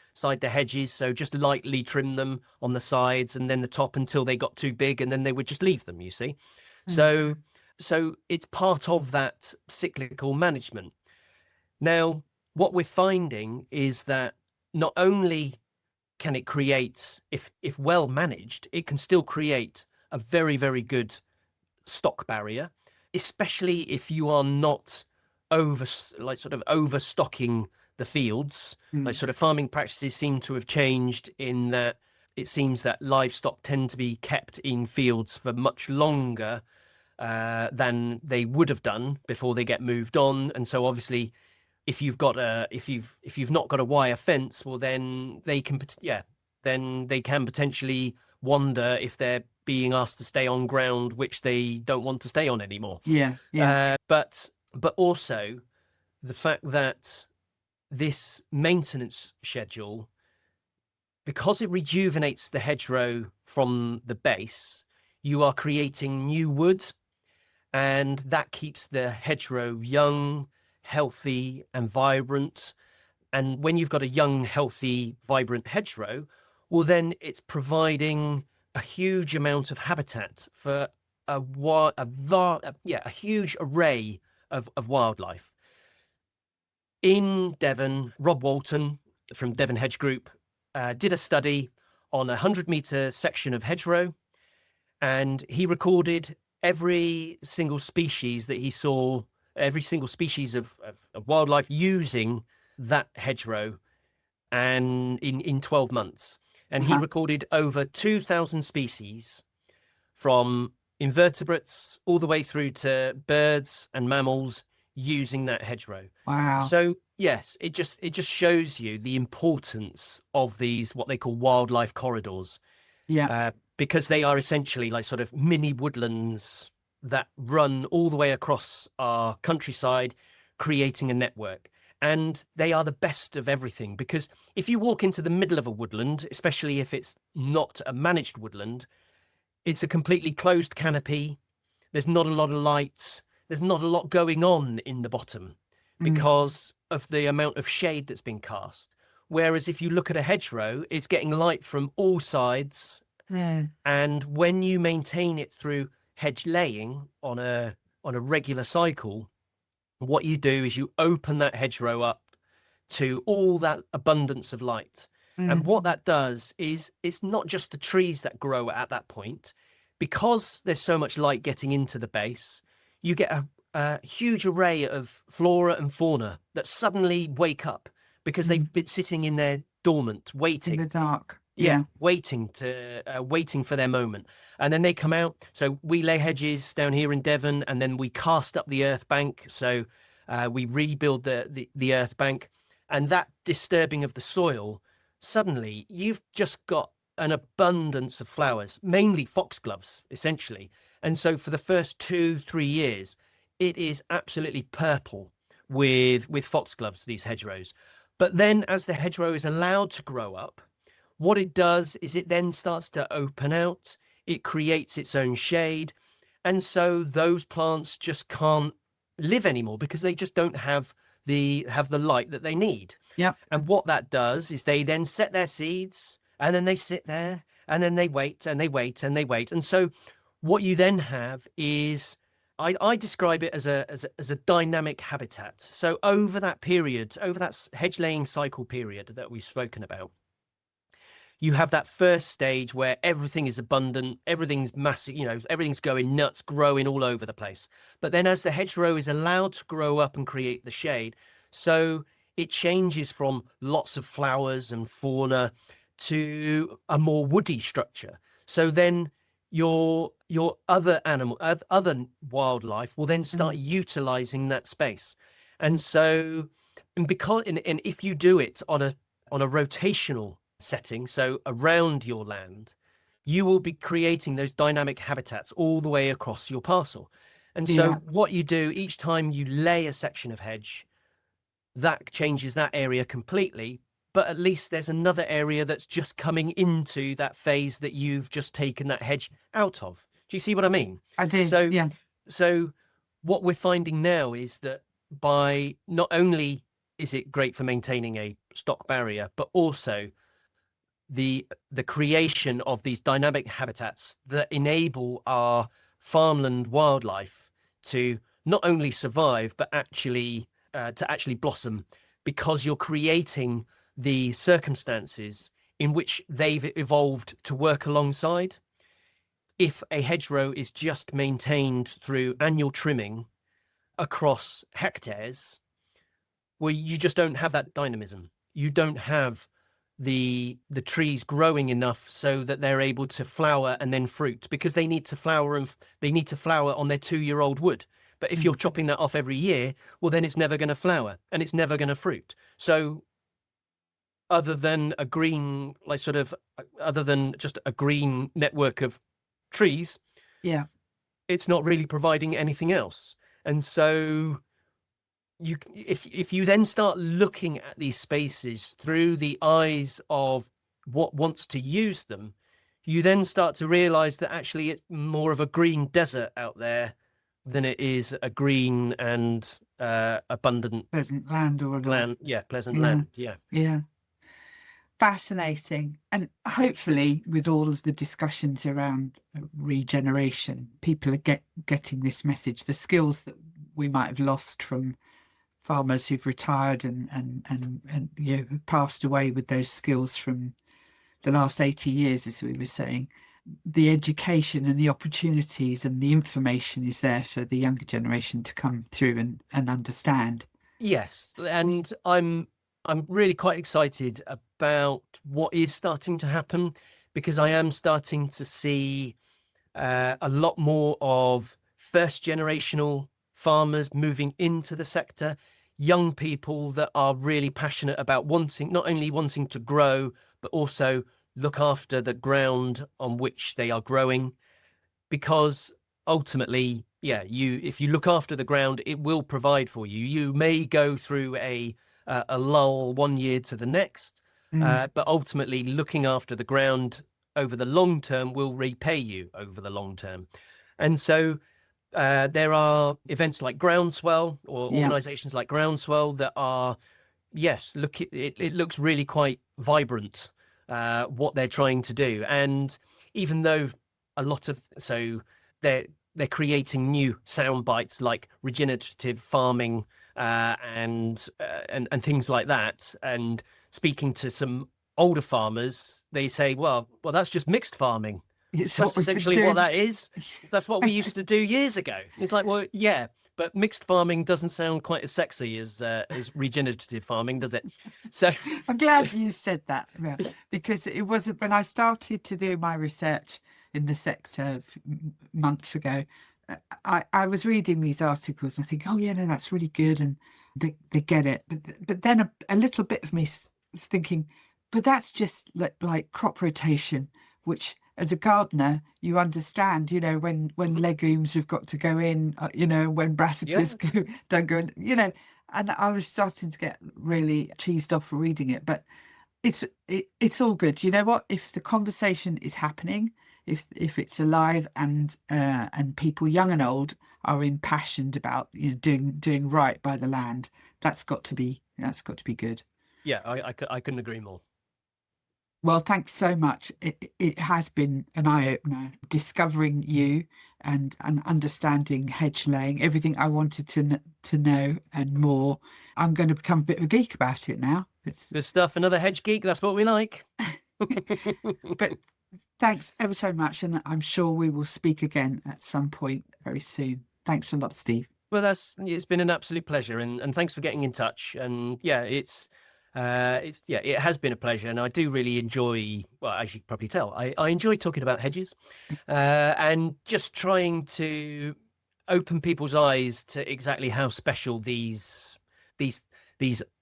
hedges. So just lightly trim them on the sides and then the top until they got too big, and then they would just leave them, you see. mm. So it's part of that cyclical management. Now, what we're finding is that not only can it create, if well managed, it can still create a very, very good stock barrier, especially if you are not sort of overstocking the fields. Like Mm. sort of farming practices seem to have changed in that it seems that livestock tend to be kept in fields for much longer than they would have done before they get moved on. And so obviously if you've not got a wire fence, well then they can potentially wonder if they're being asked to stay on ground which they don't want to stay on anymore. Yeah, yeah. But also the fact that this maintenance schedule, because it rejuvenates the hedgerow from the base, you are creating new wood, and that keeps the hedgerow young, healthy, and vibrant. And when you've got a young, healthy, vibrant hedgerow, well, then it's providing a huge amount of habitat for a huge array of wildlife. In Devon, Rob Walton from Devon Hedge Group did a study on a 100-meter section of hedgerow, and he recorded every single species that he saw, every single species of wildlife using that hedgerow, and in 12 months. And he Uh-huh. recorded over 2,000 species, from invertebrates all the way through to birds and mammals, using that hedgerow. Wow. So yes, it just shows you the importance of these, what they call wildlife corridors, Yeah. because they are essentially like sort of mini woodlands that run all the way across our countryside, creating a network. And they are the best of everything, because if you walk into the middle of a woodland, especially if it's not a managed woodland, it's a completely closed canopy. There's not a lot of lights. There's not a lot going on in the bottom Mm. because of the amount of shade that's been cast. Whereas if you look at a hedgerow, it's getting light from all sides. Yeah. And when you maintain it through hedge laying on a regular cycle, what you do is you open that hedgerow up to all that abundance of light. And Mm. what that does is it's not just the trees that grow at that point. Because there's so much light getting into the base, you get a huge array of flora and fauna that suddenly wake up because they've been sitting in there dormant, In waiting. the dark. Yeah, Yeah. waiting for their moment, and then they come out. So we lay hedges down here in Devon, and then we cast up the earth bank. So we rebuild the earth bank, and that disturbing of the soil. Suddenly, you've just got an abundance of flowers, mainly foxgloves, essentially. And so for the first 2-3 years, it is absolutely purple with foxgloves, these hedgerows. But then, as the hedgerow is allowed to grow up, what it does is it then starts to open out, it creates its own shade, and so those plants just can't live anymore because they just don't have the light that they need. Yep. And what that does is they then set their seeds, and then they sit there, and then they wait and they wait and they wait. And so what you then have is, I describe it as a dynamic habitat. So over that period, over that hedge laying cycle period that we've spoken about, you have that first stage where everything is abundant, everything's massive, everything's going nuts, growing all over the place. But then as the hedgerow is allowed to grow up and create the shade, so it changes from lots of flowers and fauna to a more woody structure. So then your other other wildlife will then start utilizing that space. And so, and if you do it on a rotational setting, so around your land, you will be creating those dynamic habitats all the way across your parcel. And so Yeah. what you do each time you lay a section of hedge, that changes that area completely, but at least there's another area that's just coming into that phase that you've just taken that hedge out of. Do you see what I mean? I do. So Yeah. so what we're finding now is that by not only is it great for maintaining a stock barrier, but also the creation of these dynamic habitats that enable our farmland wildlife to not only survive but actually blossom, because you're creating the circumstances in which they've evolved to work alongside. If a hedgerow is just maintained through annual trimming across hectares, well, you just don't have that dynamism. You don't have the trees growing enough so that they're able to flower and then fruit, because they need to flower, and they need to flower on their 2-year-old wood. But if you're chopping that off every year, well, then it's never going to flower and it's never going to fruit. So other than just a green network of trees, Yeah. it's not really providing anything else. And so if you then start looking at these spaces through the eyes of what wants to use them, you then start to realize that actually it's more of a green desert out there than it is a green and abundant Pleasant land or land. Yeah, pleasant Yeah. land. Yeah. Yeah. Fascinating. And hopefully, with all of the discussions around regeneration, people are getting this message. The skills that we might have lost from farmers who've retired and passed away with those skills from the last 80 years, as we were saying, the education and the opportunities and the information is there for the younger generation to come through and understand. Yes, and I'm really quite excited about what is starting to happen, because I am starting to see a lot more of first generational farmers moving into the sector, young people that are really passionate about not only wanting to grow, but also look after the ground on which they are growing. Because ultimately, yeah, if you look after the ground, it will provide for you. You may go through a lull one year to the next, but ultimately looking after the ground over the long term will repay you over the long term. And so there are events like Groundswell, or Yeah. organizations like Groundswell, that are, yes, it looks really quite vibrant, what they're trying to do. And even though a lot of, so they're creating new sound bites like regenerative farming and things like that. And speaking to some older farmers, they say, well, that's just mixed farming. It's That's what we've been essentially what doing. that is. That's what we used to do years ago. It's like, well, yeah, but mixed farming doesn't sound quite as sexy as regenerative farming, does it? So, I'm glad you said that, yeah, because it wasn't when I started to do my research in the sector months ago. I was reading these articles and I think, oh yeah, no, that's really good, and they get it. But then a little bit of me is thinking, but that's just like crop rotation, which as a gardener you understand, when legumes have got to go in, when yeah, brassicas don't go in. And I was starting to get really cheesed off for reading it, but it's all good. You know what? If the conversation is happening, if it's alive, and people young and old are impassioned about doing right by the land, that's got to be good. yeah, I couldn't agree more. Well, thanks so much. It has been an eye-opener discovering you and understanding hedge laying, everything I wanted to know and more. I'm going to become a bit of a geek about it now. Good stuff. Another hedge geek. That's what we like. But thanks ever so much, and I'm sure we will speak again at some point very soon. Thanks a lot, Steve. Well, it's been an absolute pleasure, and thanks for getting in touch. And yeah, it has been a pleasure, and I do really enjoy. Well, as you can probably tell, I enjoy talking about hedges, and just trying to open people's eyes to exactly how special these these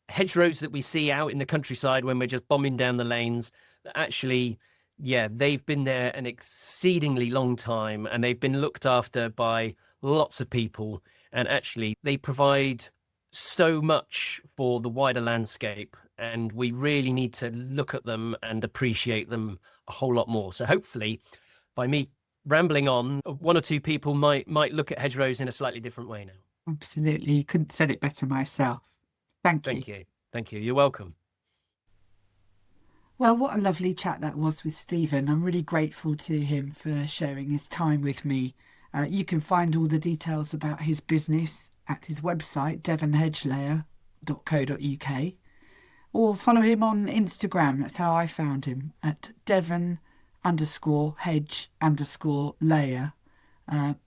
hedgerows that we see out in the countryside when we're just bombing down the lanes. That actually, yeah, they've been there an exceedingly long time, and they've been looked after by lots of people, and actually they provide so much for the wider landscape, and we really need to look at them and appreciate them a whole lot more. So hopefully by me rambling on, one or two people might look at hedgerows in a slightly different way now. Absolutely. You couldn't said it better myself. Thank you. Thank you, you're welcome. Well, what a lovely chat that was with Stephen. I'm really grateful to him for sharing his time with me. You can find all the details about his business at his website, devonhedgelayer.co.uk, or follow him on Instagram. That's how I found him, at Devon_hedge_layer.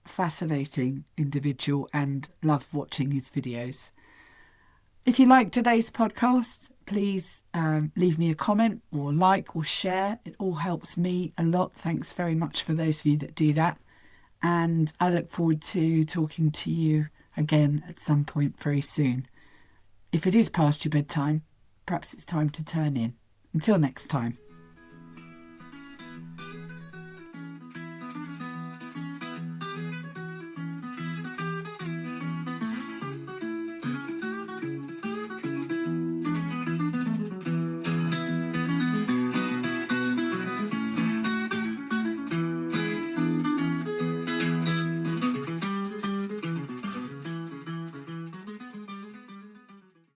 Fascinating individual, and love watching his videos. If you like today's podcast, please leave me a comment or like or share. It all helps me a lot. Thanks very much for those of you that do that. And I look forward to talking to you again at some point very soon. If it is past your bedtime, perhaps it's time to turn in. Until next time.